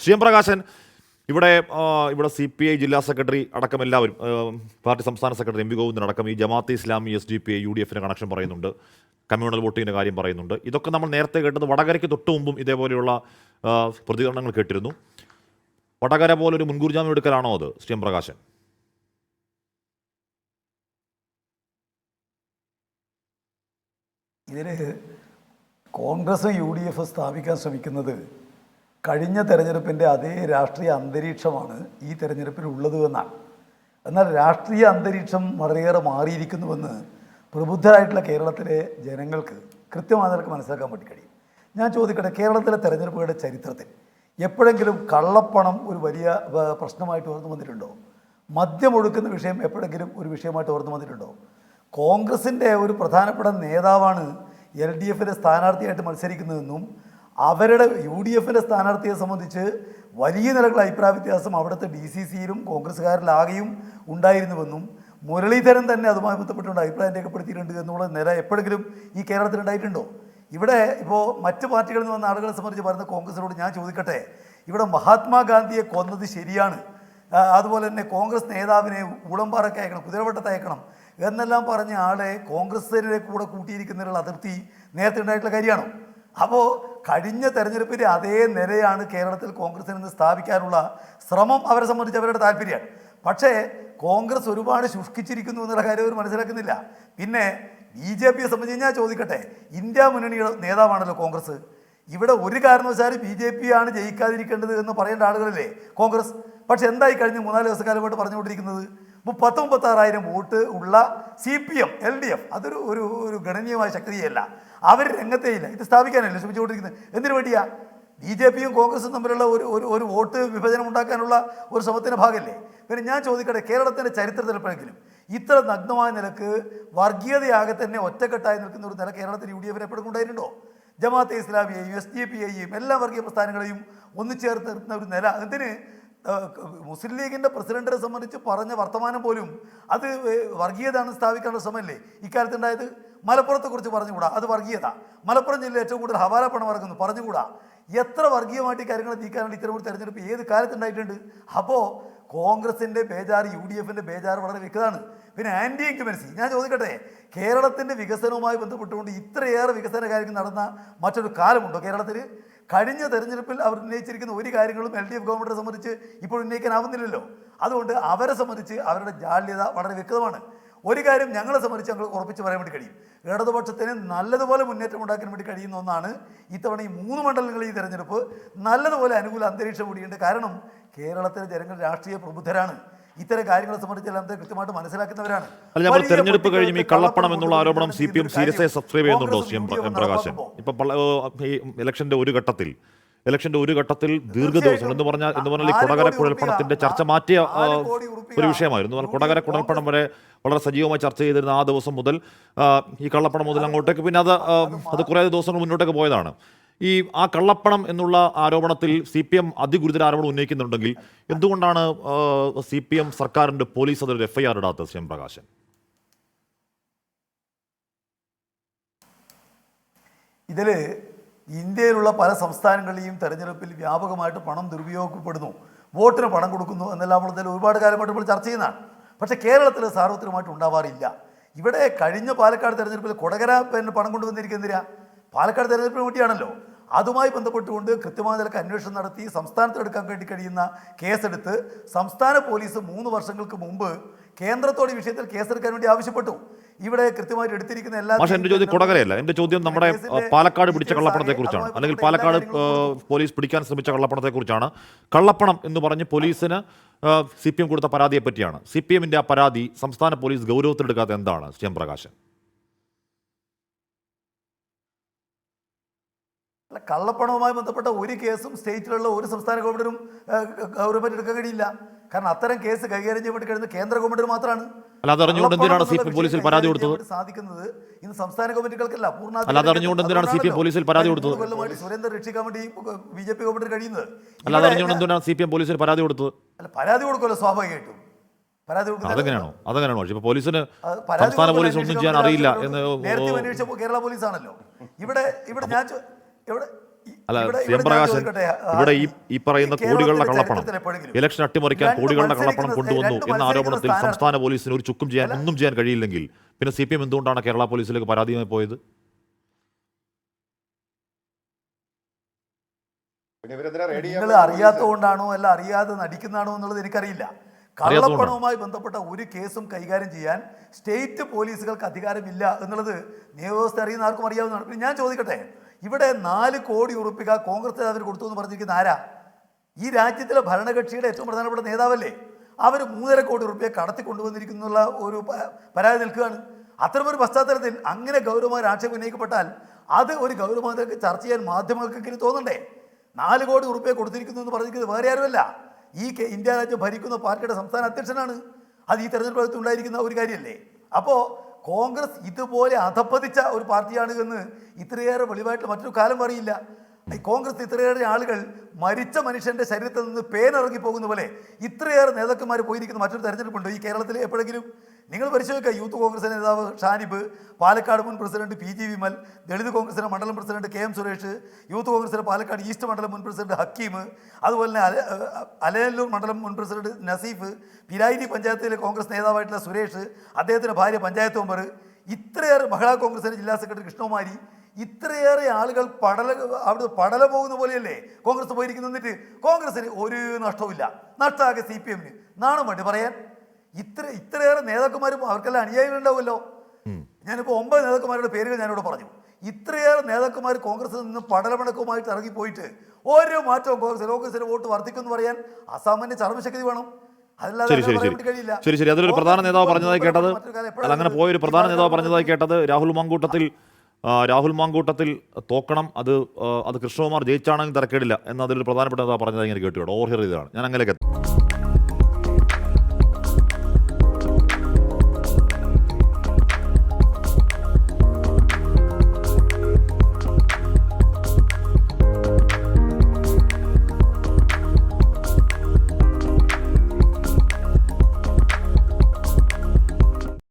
Shri M Prakashan, ഇവിടെ CPI ജില്ലാ secretary അടക്കം എല്ലാവരും, പാർട്ടി സംസ്ഥാന സെക്രട്ടറി MP ഗോവിന്ദൻ അടക്കം ഈ Jamaat-e Islami, SDPI, UDF connection പറയുന്നുണ്ട്, കമ്മ്യൂണൽ വോട്ടിങ്ങിൻ്റെ കാര്യം പറയുന്നുണ്ട്. ഇതൊക്കെ നമ്മൾ നേരത്തെ കേട്ടത് വടകരയ്ക്ക് തൊട്ട് മുമ്പും ഇതേപോലെയുള്ള പ്രതികരണങ്ങൾ കേട്ടിരുന്നു. വടകര പോലൊരു മുൻകൂർ ജാമ്യം എടുക്കലാണോ അത്, ശ്രീ എം പ്രകാശൻ? ഇതിന് കോൺഗ്രസും UDF സ്ഥാപിക്കാൻ ശ്രമിക്കുന്നത് കഴിഞ്ഞ തെരഞ്ഞെടുപ്പിൻ്റെ അതേ രാഷ്ട്രീയ അന്തരീക്ഷമാണ് ഈ തെരഞ്ഞെടുപ്പിൽ ഉള്ളത് എന്നാണ്. എന്നാൽ രാഷ്ട്രീയ അന്തരീക്ഷം വളരെയേറെ മാറിയിരിക്കുന്നുവെന്ന് പ്രബുദ്ധരായിട്ടുള്ള കേരളത്തിലെ ജനങ്ങൾക്ക് കൃത്യമായ നിലക്ക് മനസ്സിലാക്കാൻ വേണ്ടി കഴിയും. ഞാൻ ചോദിക്കട്ടെ, കേരളത്തിലെ തെരഞ്ഞെടുപ്പുകളുടെ ചരിത്രത്തിൽ എപ്പോഴെങ്കിലും കള്ളപ്പണം ഒരു വലിയ പ്രശ്നമായിട്ട് ഉയർന്നു വന്നിട്ടുണ്ടോ? മദ്യമൊഴുക്കുന്ന വിഷയം എപ്പോഴെങ്കിലും ഒരു വിഷയമായിട്ട് ഉയർന്നു വന്നിട്ടുണ്ടോ? കോൺഗ്രസിൻ്റെ ഒരു പ്രധാനപ്പെട്ട നേതാവാണ് LDFിൻ്റെ സ്ഥാനാർത്ഥിയായിട്ട് മത്സരിക്കുന്നതെന്നും അവരുടെ UDFിൻ്റെ സ്ഥാനാർത്ഥിയെ സംബന്ധിച്ച് വലിയ നിലക്കുള്ള അഭിപ്രായ വ്യത്യാസം അവിടുത്തെ DCCയിലും കോൺഗ്രസ്സുകാരിലാകെയും ഉണ്ടായിരുന്നുവെന്നും മുരളീധരൻ തന്നെ അതുമായി ബന്ധപ്പെട്ടുകൊണ്ട് അഭിപ്രായം രേഖപ്പെടുത്തിയിട്ടുണ്ട് എന്നുള്ള നില എപ്പോഴെങ്കിലും ഈ കേരളത്തിൽ ഉണ്ടായിട്ടുണ്ടോ? ഇവിടെ ഇപ്പോൾ മറ്റ് പാർട്ടികളിൽ നിന്ന് വന്ന ആളുകളെ സംബന്ധിച്ച് പറയുന്ന കോൺഗ്രസിനോട് ഞാൻ ചോദിക്കട്ടെ, ഇവിടെ മഹാത്മാഗാന്ധിയെ കൊന്നത് ശരിയാണ്, അതുപോലെ തന്നെ കോൺഗ്രസ് നേതാവിനെ ഊളംപാറയ്ക്ക് അയക്കണം, കുതിരവട്ടത്ത് അയക്കണം എന്നെല്ലാം പറഞ്ഞ ആളെ കോൺഗ്രസിനെ കൂടെ കൂട്ടിയിരിക്കുന്നതിനുള്ള അതിർത്തി നേരത്തെ ഉണ്ടായിട്ടുള്ള കാര്യമാണോ? അപ്പോൾ കഴിഞ്ഞ തെരഞ്ഞെടുപ്പിൻ്റെ അതേ നിലയാണ് കേരളത്തിൽ കോൺഗ്രസിൽ നിന്ന് സ്ഥാപിക്കാനുള്ള ശ്രമം അവരെ സംബന്ധിച്ച് അവരുടെ താല്പര്യമാണ്. പക്ഷേ കോൺഗ്രസ് ഒരുപാട് ശുഷ്കിച്ചിരിക്കുന്നു എന്നുള്ള കാര്യം അവർ മനസ്സിലാക്കുന്നില്ല. പിന്നെ BJPയെ സംബന്ധിച്ച് ഞാൻ ചോദിക്കട്ടെ, ഇന്ത്യ മുന്നണിയുടെ നേതാവാണല്ലോ കോൺഗ്രസ്. ഇവിടെ ഒരു കാരണവശാലും BJP ആണ് ജയിക്കാതിരിക്കേണ്ടത് എന്ന് പറയേണ്ട ആളുകളല്ലേ കോൺഗ്രസ്. പക്ഷെ എന്തായി കഴിഞ്ഞ 3-4 ദിവസക്കാലമായിട്ട് പറഞ്ഞുകൊണ്ടിരിക്കുന്നത് 36,000 വോട്ട് ഉള്ള CPM LDF അതൊരു ഒരു ഒരു ഗണനീയമായ ശക്തിയല്ല, അവർ രംഗത്തേയില്ല. ഇത് സ്ഥാപിക്കാനല്ലേ ശ്രമിച്ചുകൊണ്ടിരിക്കുന്നത്? എന്തിനു വേണ്ടിയാ? BJPയും കോൺഗ്രസും തമ്മിലുള്ള ഒരു വോട്ട് വിഭജനം ഉണ്ടാക്കാനുള്ള ഒരു ശ്രമത്തിൻ്റെ ഭാഗമല്ലേ? പിന്നെ ഞാൻ ചോദിക്കട്ടെ, കേരളത്തിൻ്റെ ചരിത്രത്തിൽ എപ്പോഴെങ്കിലും ഇത്ര നഗ്നമായ നിലക്ക് വർഗീയതയാകെ തന്നെ ഒറ്റക്കെട്ടായി നിൽക്കുന്ന ഒരു നില കേരളത്തിൽ UDFിന് എപ്പോഴും ഉണ്ടായിട്ടുണ്ടോ? ജമാഅത്തെ ഇസ്ലാമിയെയും SDPIയെയും എല്ലാ വർഗീയ പ്രസ്ഥാനങ്ങളെയും ഒന്നിച്ചേർത്ത് നിർത്തുന്ന ഒരു നില എന്തിന്? മുസ്ലിം ലീഗിൻ്റെ പ്രസിഡന്റിനെ സംബന്ധിച്ച് പറഞ്ഞ വർത്തമാനം പോലും അത് വർഗീയതയാണ് സ്ഥാപിക്കാനുള്ള ശ്രമമല്ലേ ഇക്കാലത്തുണ്ടായത്? മലപ്പുറത്തെക്കുറിച്ച് പറഞ്ഞുകൂടാ, അത് വർഗീയത. മലപ്പുറം ജില്ലയിൽ ഏറ്റവും കൂടുതൽ ഹവാല പണം ഇറങ്ങുന്നു, പറഞ്ഞുകൂടാ. എത്ര വർഗീയമായിട്ട് കാര്യങ്ങൾ നീക്കാനുള്ള ഇത്തരം ഒരു തെരഞ്ഞെടുപ്പ് ഏത് കാലത്തുണ്ടായിട്ടുണ്ട്? അപ്പോൾ കോൺഗ്രസിൻ്റെ ബേജാറ് UDFിൻ്റെ ബേജാറ് വളരെ വ്യക്തമാണ്. പിന്നെ ആൻറ്റി ഇൻകംബൻസി, ഞാൻ ചോദിക്കട്ടെ, കേരളത്തിൻ്റെ വികസനവുമായി ബന്ധപ്പെട്ടുകൊണ്ട് ഇത്രയേറെ വികസന കാര്യങ്ങൾ നടന്ന മറ്റൊരു കാലമുണ്ടോ കേരളത്തിൽ? കഴിഞ്ഞ തെരഞ്ഞെടുപ്പിൽ അവർ ഉന്നയിച്ചിരിക്കുന്ന ഒരു കാര്യങ്ങളും LDF ഗവൺമെൻറ്റിനെ സംബന്ധിച്ച് ഇപ്പോൾ ഉന്നയിക്കാനാവുന്നില്ലല്ലോ. അതുകൊണ്ട് അവരെ സംബന്ധിച്ച് അവരുടെ ജാള്യത വളരെ വ്യക്തമാണ്. ഒരു കാര്യം ഞങ്ങളെ സംബന്ധിച്ച് ഞങ്ങൾ ഉറപ്പിച്ച് പറയാൻ വേണ്ടി കഴിയും, ഇടതുപക്ഷത്തിന് നല്ലതുപോലെ മുന്നേറ്റം ഉണ്ടാക്കാൻ വേണ്ടി കഴിയുന്ന ഒന്നാണ് ഇത്തവണ ഈ 3 മണ്ഡലങ്ങളിൽ ഈ തെരഞ്ഞെടുപ്പ് നല്ലതുപോലെ അനുകൂല അന്തരീക്ഷം കൂടിയുണ്ട്. കാരണം കേരളത്തിലെ ജനങ്ങൾ രാഷ്ട്രീയ പ്രബുദ്ധരാണ്, ഇത്തരം കാര്യങ്ങളെ സംബന്ധിച്ചെല്ലാം കൃത്യമായിട്ട് മനസ്സിലാക്കുന്നവരാണ്. തെരഞ്ഞെടുപ്പ് കഴിഞ്ഞും ഈ കള്ളപ്പണം എന്നുള്ള ആരോപണം CPM സീരിയസ് ആയി സബ്സ്ക്രൈബ് ചെയ്യുന്നുണ്ടോ ശ്രീ എം പ്രകാശൻ? ഇപ്പൊ ഈ ഇലക്ഷന്റെ ഒരു ഘട്ടത്തിൽ ദീർഘദിവസം എന്ന് പറഞ്ഞാൽ ഈ കൊടകര കുഴൽപ്പണത്തിന്റെ ചർച്ച മാറ്റിയ ഒരു വിഷയമായിരുന്നു. കൊടകര കുഴൽപ്പണം വരെ വളരെ സജീവമായി ചർച്ച ചെയ്തിരുന്ന ആ ദിവസം മുതൽ ഈ കള്ളപ്പണം മുതൽ അങ്ങോട്ടേക്ക് പിന്നെ അത് കുറേ ദിവസങ്ങൾ മുന്നോട്ടേക്ക് പോയതാണ്. ആ കള്ളപ്പണം എന്നുള്ള ആരോപണത്തിൽ CPM അതിഗുരുതര ആരോപണം ഉന്നയിക്കുന്നുണ്ടെങ്കിൽ എന്തുകൊണ്ടാണ് CPM സർക്കാരിന്റെ പോലീസ് അതൊരു FIR ഇടാത്തത് ശ്രീ എം പ്രകാശൻ? ഇതിൽ ഇന്ത്യയിലുള്ള പല സംസ്ഥാനങ്ങളിലെയും തെരഞ്ഞെടുപ്പിൽ വ്യാപകമായിട്ട് പണം ദുരുപയോഗപ്പെടുന്നു, വോട്ടിന് പണം കൊടുക്കുന്നു എന്നെല്ലാം ഉള്ളതിൽ ഒരുപാട് കാലമായിട്ട് ഇപ്പോൾ ചർച്ച ചെയ്യുന്നതാണ്. പക്ഷേ കേരളത്തിൽ സാർവത്രികമായിട്ട് ഉണ്ടാവാറില്ല. ഇവിടെ കഴിഞ്ഞ പാലക്കാട് തെരഞ്ഞെടുപ്പിൽ കൊടകര പണം കൊണ്ടുവന്നിരിക്കുന്നതിനാ പാലക്കാട് തെരഞ്ഞെടുപ്പിന് വേണ്ടിയാണല്ലോ. അതുമായി ബന്ധപ്പെട്ടുകൊണ്ട് കൃത്യമായ നിലക്ക് അന്വേഷണം നടത്തി സംസ്ഥാനത്ത് എടുക്കാൻ വേണ്ടി കഴിയുന്ന കേസെടുത്ത് സംസ്ഥാന പോലീസ് 3 വർഷങ്ങൾക്ക് മുമ്പ് കേന്ദ്രത്തോട് ഈ വിഷയത്തിൽ കേസെടുക്കാൻ വേണ്ടി ആവശ്യപ്പെട്ടു. ഇവിടെ കൃത്യമായിട്ട് എടുത്തിരിക്കുന്ന എല്ലാ എന്റെ ചോദ്യം കൊടകരയല്ല, എന്റെ ചോദ്യം നമ്മുടെ പാലക്കാട് പിടിച്ച കള്ളപ്പണത്തെ കുറിച്ചാണ്, അല്ലെങ്കിൽ പാലക്കാട് പോലീസ് പിടിക്കാൻ ശ്രമിച്ച കള്ളപ്പണത്തെ കുറിച്ചാണ്. കള്ളപ്പണം എന്ന് പറഞ്ഞ് പോലീസിന് CPM കൊടുത്ത പരാതിയെ പറ്റിയാണ്. CPMന്റെ ആ പരാതി സംസ്ഥാന പോലീസ് ഗൗരവത്തിലെടുക്കാത്ത എന്താണ് ശ്രീ എം പ്രകാശൻ? കള്ളപ്പണവുമായി ബന്ധപ്പെട്ട ഒരു കേസും സ്റ്റേറ്റിലുള്ള ഒരു സംസ്ഥാന ഗവൺമെന്റിനും ഗൗരവമായിട്ട് എടുക്കാൻ കഴിയില്ല. കാരണം അത്തരം കേസ് കൈകാര്യം ചെയ്യാൻ വേണ്ടി കഴിയുന്നത് കേന്ദ്ര ഗവൺമെന്റിന് മാത്രമാണ്. പോലീസിൽ പരാതി കൊടുത്തത് സാധിക്കുന്നത് ഇന്ന് സംസ്ഥാന ഗവൺമെന്റുകൾക്കല്ല, പോലീസിൽ പരാതി കൊടുത്തത് സുരേന്ദ്രൻ രക്ഷിക്കാൻ വേണ്ടി BJP ഗവൺമെന്റ് കഴിയുന്നത്. പോലീസിൽ പരാതി കൊടുത്തത് അല്ല, പരാതി കൊടുക്കുമല്ലോ സ്വാഭാവികമായിട്ടും. അതെങ്ങനെയാണോ ഇപ്പൊ പോലീസിന് സംസ്ഥാന പോലീസ് ഒന്നും ചെയ്യാൻ അറിയില്ല എന്ന് നേരത്തെ അന്വേഷിച്ചപ്പോൾ കേരള പോലീസാണല്ലോ. ഇവിടെ ഞാൻ അല്ല ഇവിടെ സി എം ഞാൻ പ്രകാശൻ ചോദിക്കട്ടെ, ഇവിടെ ഈ പറയുന്ന ഈ കോടികളുടെ കേരളത്തിലെ കള്ളപ്പണം ചരിത്രത്തിൽ എപ്പോഴെങ്കിലും ഇലക്ഷൻ അട്ടിമറിക്കാൻ രണ്ട് കോടികളുടെ കള്ളപ്പണം മത്സരിക്കുന്ന കൊണ്ടുവന്നു രണ്ട് എന്ന ആരോപണത്തിൽ മത്സരിക്കുന്ന സംസ്ഥാന പോലീസിന് ഒരു ചുക്കും ചെയ്യാൻ ഒന്നും ചെയ്യാൻ കഴിയില്ലെങ്കിൽ പിന്നെ CPM എന്തുകൊണ്ടാണ് കേരള പോലീസിലേക്ക് പരാതിയുമായി പോയത്? നിങ്ങൾ അറിയാത്തതുകൊണ്ടാണോ അല്ല അറിയാതെ നടിക്കുന്നതാണോ എന്നുള്ളത് എനിക്കറിയില്ല. കള്ളപ്പണവുമായി ബന്ധപ്പെട്ട ഒരു കേസും കൈകാര്യം ചെയ്യാൻ സ്റ്റേറ്റ് പോലീസുകൾക്ക് അധികാരമില്ല എന്നുള്ളത് നിയമവ്യവസ്ഥ അറിയുന്ന ആർക്കും അറിയാവുന്നതാണ്. പിന്നെ ഞാൻ ചോദിക്കട്ടെ, ഇവിടെ 4 കോടി ഉറുപ്പിക കോൺഗ്രസ് അവർ കൊടുത്തു എന്ന് പറഞ്ഞിരിക്കുന്ന ആരാ? ഈ രാജ്യത്തിലെ ഭരണകക്ഷിയുടെ ഏറ്റവും പ്രധാനപ്പെട്ട നേതാവല്ലേ? അവർ 3.5 കോടി ഉറുപ്പിക കടത്തി കൊണ്ടുവന്നിരിക്കുന്നുള്ള ഒരു പരാതി നിൽക്കുകയാണ്. അത്തരമൊരു പശ്ചാത്തലത്തിൽ അങ്ങനെ ഗൗരവമായ ആക്ഷേപം ഉന്നയിക്കപ്പെട്ടാൽ അത് ഒരു ഗൗരവമായിട്ട് ചർച്ച ചെയ്യാൻ മാധ്യമങ്ങൾക്കെങ്കിലും തോന്നണ്ടേ? 4 കോടി ഉറുപ്പിക കൊടുത്തിരിക്കുന്നു എന്ന് പറഞ്ഞിരിക്കുന്നത് വേറെ ആരുമല്ല, ഈ ഇന്ത്യ രാജ്യം ഭരിക്കുന്ന പാർട്ടിയുടെ സംസ്ഥാന അധ്യക്ഷനാണ്. അത് ഈ തെരഞ്ഞെടുപ്പ് ഉണ്ടായിരിക്കുന്ന ഒരു കാര്യമല്ലേ? അപ്പോൾ കോൺഗ്രസ് ഇതുപോലെ അധപ്പതിച്ച ഒരു പാർട്ടിയാണ് എന്ന് ഇത്രയേറെ വെളിവായിട്ട് മറ്റൊരു കാലം പറയില്ല. കോൺഗ്രസ് ഇത്രയേറെ ആളുകൾ മരിച്ച മനുഷ്യന്റെ ശരീരത്തിൽ നിന്ന് പേനിറങ്ങി പോകുന്ന പോലെ ഇത്രയേറെ നേതാക്കന്മാർ പോയിരിക്കുന്ന മറ്റൊരു തെരഞ്ഞെടുപ്പുണ്ട് ഈ കേരളത്തിൽ എപ്പോഴെങ്കിലും? നിങ്ങൾ പരിശോധിക്കുക. യൂത്ത് കോൺഗ്രസ് നേതാവ് ഷാനിബ്, പാലക്കാട് മുൻ പ്രസിഡന്റ് PG വിമൽ, ദളിത് കോൺഗ്രസിന്റെ മണ്ഡലം പ്രസിഡന്റ് KM സുരേഷ്, യൂത്ത് കോൺഗ്രസിന്റെ പാലക്കാട് ഈസ്റ്റ് മണ്ഡലം മുൻ പ്രസിഡന്റ് ഹക്കീം, അതുപോലെ തന്നെ അലനല്ലൂർ മണ്ഡലം മുൻ പ്രസിഡന്റ് നസീഫ്, പിരായിരി പഞ്ചായത്തിലെ കോൺഗ്രസ് നേതാവായിട്ടുള്ള സുരേഷ്, അദ്ദേഹത്തിന്റെ ഭാര്യ പഞ്ചായത്ത് മെമ്പർ, ഇത്രയേറെ മഹിളാ കോൺഗ്രസിന്റെ ജില്ലാ സെക്രട്ടറി കൃഷ്ണകുമാരി, ഇത്രയേറെ ആളുകൾ അവിടെ പടല പോകുന്ന പോലെയല്ലേ കോൺഗ്രസ് പോയിരിക്കുന്നു. എന്നിട്ട് കോൺഗ്രസിന് ഒരു നഷ്ടവുമില്ല, നഷ്ടമാകെ CPM-ന്. നാണം വേണ്ടി പറയാൻ. ഇത്രയേറെ നേതാക്കന്മാരും അവർക്കെല്ലാം അനുയായികൾ ഉണ്ടാവുമല്ലോ. ഞാനിപ്പോൾ 9 നേതാക്കന്മാരുടെ പേരുകൾ ഞാനിവിടെ പറഞ്ഞു. ഇത്രയേറെ നേതാക്കന്മാർ കോൺഗ്രസിൽ നിന്ന് പടലമടക്കവുമായിട്ട് ഇറങ്ങിപ്പോയിട്ട് ഒരു മാറ്റവും കോൺഗ്രസിന്റെ വോട്ട് വർദ്ധിക്കുമെന്ന് പറയാൻ അസാമാന്യ ചർമ്മശക്തി വേണം. ശരി അതിലൊരു പ്രധാന നേതാവ് പറഞ്ഞതായി കേട്ടത്, അല്ല അങ്ങനെ പോയൊരു പ്രധാന നേതാവ് പറഞ്ഞതായി കേട്ടത് രാഹുൽ മാങ്കൂട്ടത്തിൽ തോക്കണം, അത് കൃഷ്ണകുമാർ ജയിച്ചാണെങ്കിൽ തരക്കേടില്ല എന്ന് അതിലൊരു പ്രധാനപ്പെട്ട നേതാവ് പറഞ്ഞതായി ഇങ്ങനെ കേട്ടു. ഓവർ ഹിയർ ചെയ്തതാണ് ഞാൻ. അങ്ങനെയൊക്കെ